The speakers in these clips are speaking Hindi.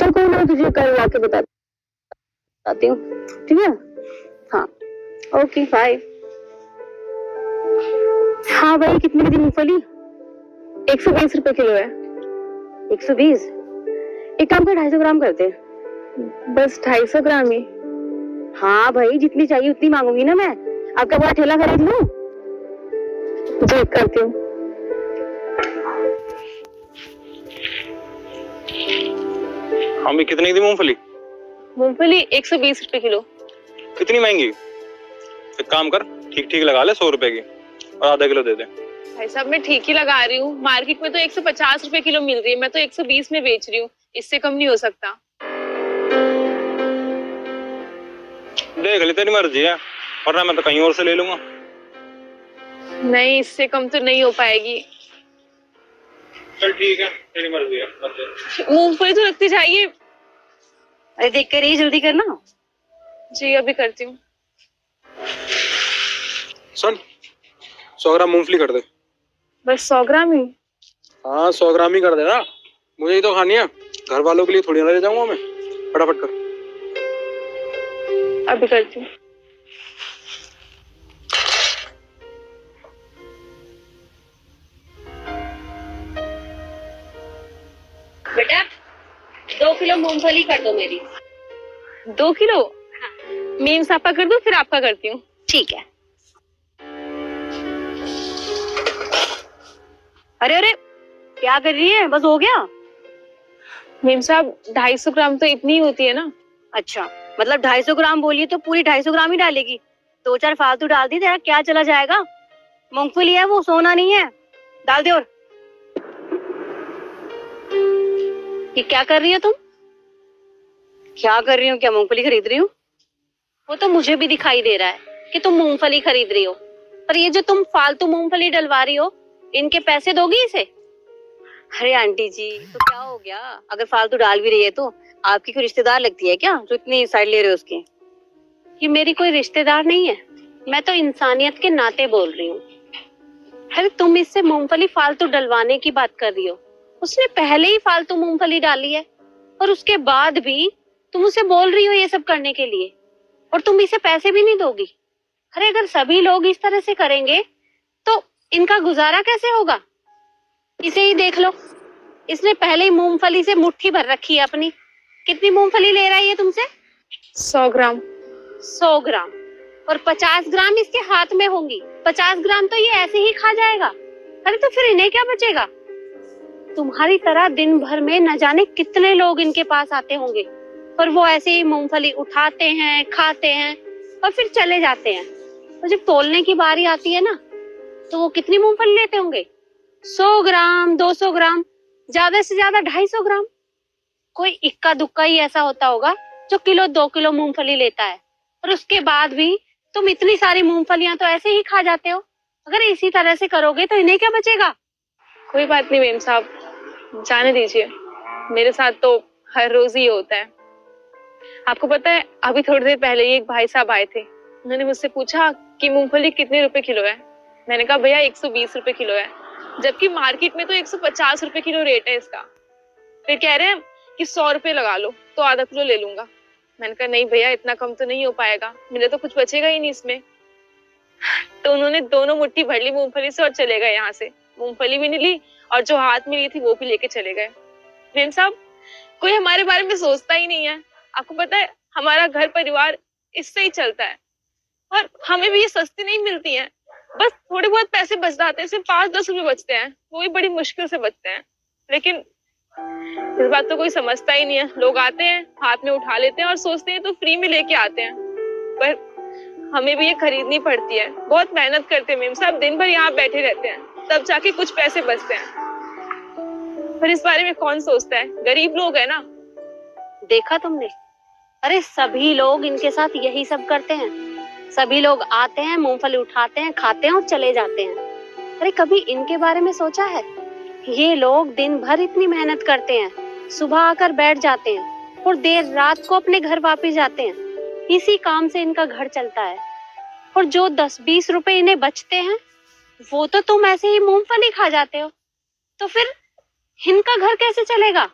चल कोई ना, तुझे कल आके बताती हूँ, ठीक है? हाँ, ओके बाय। हाँ भाई, कितने की मूंगफली? 120 रुपए किलो है। 120? एक काम कर, 250 ग्राम करते। बस 250 ग्राम ही? हाँ भाई, जितनी चाहिए उतनी मांगूंगी ना मैं। आपका बड़ा ठेला खरीद लूं? जी करती हूँ। हाँ भी, कितने की थी मूंगफली? मूंगफली 120 रुपए किलो। कितनी महंगी? एक काम कर, ठीक ठीक लगा ले, 100 रुपए की, और आधा किलो दे दे। भाई साहब, मैं ठीक ही लगा रही हूँ। मार्केट में तो 150 रुपए किलो मिल रही है, मैं तो 120 में बेच रही हूँ। इससे कम नहीं हो सकता। देख ले, तेरी मर्जी है, वरना मैं तो कहीं और से ले लूंगा। नहीं, इससे कम तो नहीं हो पाएगी। चल ठीक है, तेरी मर्जी है। मूंगफली तो रखती जाइए। अरे देख कर ही जल्दी करना। जी अभी करती हूँ। सुन, 100 ग्राम मूंगफली कर दे। बस 100 ग्राम ही? हाँ 100 ग्राम ही कर देना, मुझे ही तो खानी है, घर वालों के लिए थोड़ी ना ले जाऊंगा मैं। फटाफट कर। अभी करती हूँ। बेटा 2 किलो मूंगफली कर दो मेरी। 2 किलो? हाँ। मेम साहब का कर दूं, फिर आपका करती हूँ। ठीक है। अरे अरे, क्या कर रही है? बस हो गया? मेम साहब 250 ग्राम तो इतनी होती है ना। अच्छा, मतलब 250 ग्राम बोलिए तो पूरी 250 ग्राम ही डालेगी? 2-4 फालतू डाल दी, तेरा क्या चला जाएगा? मूंगफली है वो, सोना नहीं है। डाल दे। और ये क्या कर रही हो तुम? क्या कर रही हूँ? क्या मूंगफली खरीद रही हूँ? वो तो मुझे भी दिखाई दे रहा है कि तुम मूंगफली खरीद रही हो, पर ये जो तुम फालतू मूंगफली डलवा रही हो, इनके पैसे दोगी इसे? अरे आंटी जी, तो क्या हो गया? अगर फालतू डाल भी रही है तो आपकी कोई रिश्तेदार लगती है क्या जो इतनी साइड ले रहे हो उसकी? ये मेरी कोई रिश्तेदार नहीं है, मैं तो इंसानियत के नाते बोल रही हूँ। अरे तुम इससे मूंगफली फालतू डलवाने की बात कर रही हो, उसने पहले ही फालतू मूंगफली डाली है, और उसके बाद भी तुम उसे बोल रही हो ये सब करने के लिए, और तुम इसे पैसे भी नहीं दोगी। अरे अगर सभी लोग इस तरह से करेंगे तो इनका गुजारा कैसे होगा? इसे ही देख लो, इसने पहले ही मूंगफली से मुट्ठी भर रखी है अपनी। कितनी मूंगफली ले रहा है ये तुमसे? 100 ग्राम। 100 ग्राम और 50 ग्राम इसके हाथ में होंगी। 50 ग्राम तो ये ऐसे ही खा जाएगा। अरे तो फिर इन्हें क्या बचेगा? तुम्हारी तरह दिन भर में न जाने कितने लोग इनके पास आते होंगे, पर वो ऐसे ही मूंगफली उठाते हैं, खाते हैं और फिर चले जाते हैं। और जब तोलने की बारी आती है ना, तो वो कितनी मूंगफली लेते होंगे? 100 ग्राम, 200 ग्राम, ज्यादा से ज्यादा 250 ग्राम। कोई इक्का दुक्का ही ऐसा होता होगा जो किलो 2 किलो मूंगफली लेता है, और उसके बाद भी तुम इतनी सारी मूंगफलियां तो ऐसे ही खा जाते हो। अगर इसी तरह से करोगे तो इन्हें क्या बचेगा? कोई बात नहीं मेम साहब, जाने दीजिए। मेरे साथ तो हर रोज ही होता है। आपको पता है, अभी थोड़ी देर पहले ही एक भाई साहब आए थे। उन्होंने मुझसे पूछा कि मूंगफली कितने रुपए किलो है। मैंने कहा भैया 120 रुपए किलो है, जबकि मार्केट में तो 150 रुपए किलो रेट है इसका। फिर कह रहे हैं कि 100 रुपए लगा लो तो आधा किलो ले लूंगा। मैंने कहा नहीं भैया, इतना कम तो नहीं हो पाएगा, मेरे तो कुछ बचेगा ही नहीं इसमें। तो उन्होंने दोनों मुट्ठी भर ली मूंगफली से और चले गए यहाँ से। मूंगफली भी नहीं ली और जो हाथ में ली थी वो भी लेके चले गए। मेम साहब, कोई हमारे बारे में सोचता ही नहीं है। आपको पता है, हमारा घर परिवार इससे ही चलता है, और हमें भी ये सस्ती नहीं मिलती है। बस थोड़े बहुत पैसे बच जाते हैं, सिर्फ 5-10 रुपए बचते हैं, वो भी बड़ी मुश्किल से बचते हैं। लेकिन इस बात तो कोई समझता ही नहीं है। लोग आते हैं, हाथ में उठा लेते हैं और सोचते हैं तो फ्री में लेके आते हैं, पर हमें भी ये खरीदनी पड़ती है। बहुत मेहनत करते हैं मेम साहब, दिन भर यहाँ बैठे रहते हैं, तब जाके कुछ पैसे बचते हैं। पर इस बारे में कौन सोचता है? गरीब लोग है ना। देखा तुमने? अरे सभी लोग इनके साथ यही सब करते हैं। सभी लोग आते हैं, मूंगफली उठाते हैं, खाते हैं और चले जाते हैं। अरे कभी इनके बारे में सोचा है? ये लोग दिन भर इतनी मेहनत करते हैं, सुबह आकर बैठ जाते हैं और देर रात को अपने घर वापस जाते हैं। इसी काम से इनका घर चलता है, और जो 10-20 रुपए इन्हें बचते हैं वो तो तुम ऐसे ही मूंगफली खा जाते हो। तो फिर इनका घर कैसे चलेगा?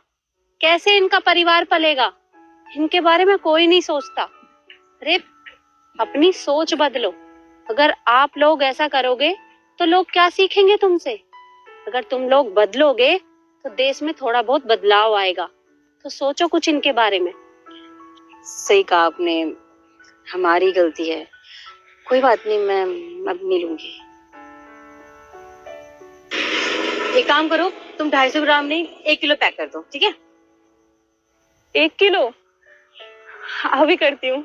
कैसे इनका परिवार पलेगा? इनके बारे में कोई नहीं सोचता। अरे अपनी सोच बदलो। अगर आप लोग ऐसा करोगे तो लोग क्या सीखेंगे तुमसे? अगर तुम लोग बदलोगे तो देश में थोड़ा बहुत बदलाव आएगा। तो सोचो कुछ इनके बारे में। सही कहा आपने, हमारी गलती है। कोई बात नहीं, मैं अब मिलूंगी। एक काम करो, तुम 250 ग्राम नहीं 1 किलो पैक कर दो, ठीक है? 1 किलो अभी करती हूँ।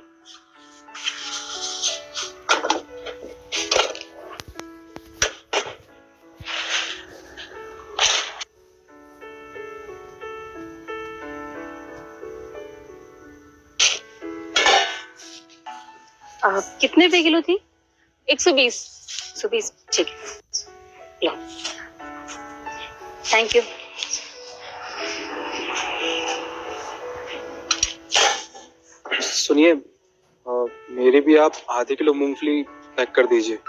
कितने रुपए किलो थी? 120। 120, ठीक है। लो, थैंक यू। सुनिए, मेरी भी आप आधे किलो मूंगफली पैक कर दीजिए।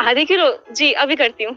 आधे किलो? जी अभी करती हूँ।